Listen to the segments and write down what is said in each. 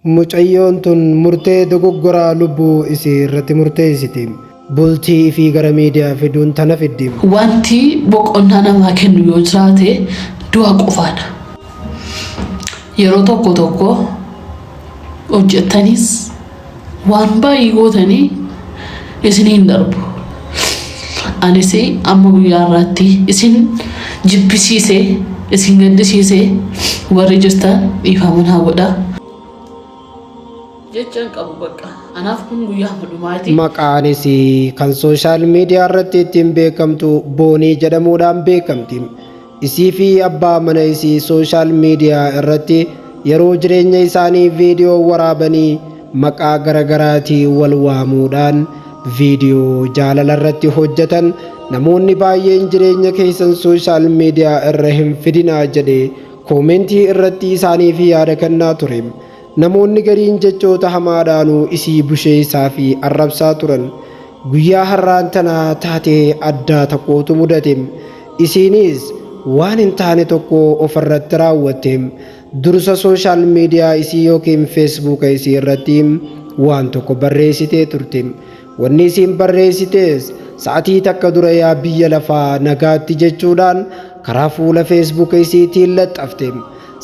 mucayyoon tun murtee dogoggoraa lubbuu isii irratti murteessiti. Bultii fi gara miidiyaa fiduun tana fiddi. Wanti boqonnaa namaa kennu yoo jiraate du'a qofaadha. Yeroo tokko tokko hojjettanis waan baay'ee gootanii isiniin darbu. Anis amma guyyaa irratti isin jibbisiisee isin gaddisiisee warri jirtan dhiifaman haa godhaa. Jechaan qabu bakka. Anaaf kun guyyaa dhumaati. Maqaanis kan sooshaal miidiyaa irratti ittiin beekamtu Boonii jedhamuudhaan beekamti. Isii fi abbaa mana isii sooshaal miidiyaa irratti yeroo jireenya isaanii viidiyoo waraabanii maqaa garaagaraatiin wal waamuudhaan viidiyoo jaalala irratti hojjetan namoonni baay'een jireenya keessan sooshaal miidiyaa irra hin fidinaa jedhee koomentii irratti isaaniif yaada kennaa ture. Namoonni gariin jechoota hamaadhaanuu isii bushee isaa fi arrabsaa turan. Guyyaa har'aan tanaa taatee addaa tokkotu mudate. Isiinis waan hin taane tokko ofirratti raawwatte. Dursa sooshaal miidiyaa isii yookiin feesbuuka isii irratti waan tokko barreessitee turte. Wanni isiin barreessitees sa'atii takka dura yaa biyya lafaa nagaatti jechuudhaan karaa fuula feesbuuka isiitiin laxxafte.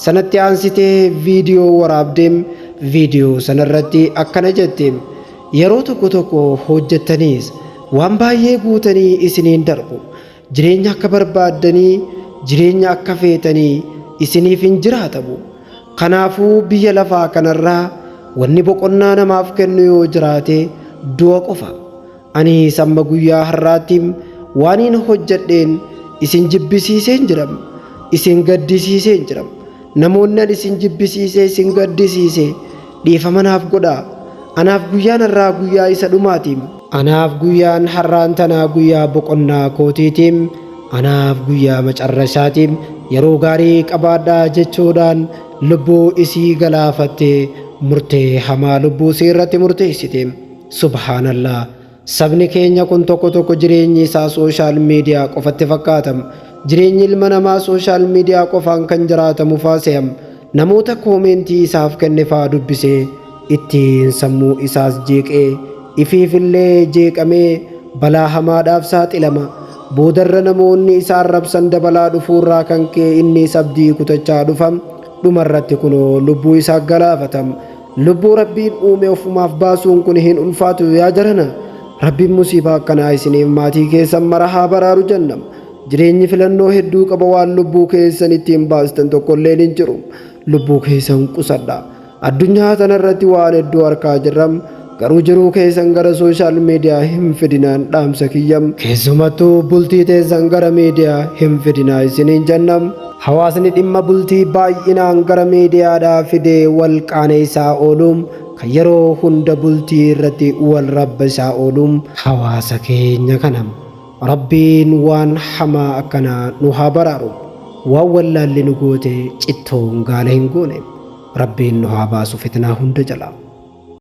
Sanatti aansitee viidiyoo waraabdeem. Viidiyoo sanarratti akkana jette. Yeroo tokko tokko hojjettaniis waan baay'ee guutanii isiniin darbu. Jireenya akka barbaaddanii jireenya akka feetanii isiniif hin jiraatamu. Kanaafuu biyya lafaa kanarraa wanni boqonnaa namaaf kennu yoo jiraate du'a qofa. Ani samma guyyaa har'aatti waaniin hojjedheen isin jibbisiiseen jiram. Isin gaddisiiseen jiram. Namoonni isin jibbisiisee isin gaddisiise dhiifama naaf godhaa. Anaaf guyyaan har'aa guyyaa isa dhumaati. Anaaf guyyaan har'aan tanaa guyyaa boqonnaa kootiiti. Anaaf guyyaa macarrashaati. Yeroo gaarii qabaadhaa jechuudhaan lubbuu isii galaafattee murtee hamaa lubbuu isii irratti murteessite. Subhaanallah. Sabni keenya kun tokko jireenyi isaa sooshaal miidiyaa qofatti fakkaata. Jireenyi ilma namaa sooshaal miidiyaa qofaan kan jiraatamu faasayam. Namoota koomentii isaaf kenne faa dubbisee ittiin sammuu isaas jeeqee ifiifillee jeeqamee balaa hamaadhaaf saaxilama. Boodarra namoonni isa arrabsan dabalaa dhufuurraa kan kee inni sabdii kutachaa dhufam. Dhumarratti kunoo lubbuu isaa galaafatam. Lubbuu rabbiin uume ofumaaf baasuun kun hin ulfaatu yaa jarana. Rabbiin musiibaa akkanaa isiniif maatii keessan mara haa baraaru jennam. Jireenyi filannoo hedduu qaba waan lubbuu keessan ittiin baastan tokkolleen hin jiru. Lubbuu keessan qusadha. Addunyaa tanarratti waan hedduu argaa jirram. Garuu jiruu keessan gara sooshaal miidiyaa hin fidinaan dhaamsa kiyyam. Keessumattuu bultii teessan gara miidiyaa hin fidinaa isiniin jennam. Hawaasni dhimma bultii baay'inaan gara miidiyaadhaa fidee wal qaaneessaa ooluum kan yeroo hunda bultii irratti wal rabbisaa ooluum hawaasa keenya kanam. Rabbiin waan hamaa akkanaa nu haa baraaru. Waan wallaalli nu goote cittoon gaala hin goone. Rabbiin nu haa baasu fitnaa hunda jalaa.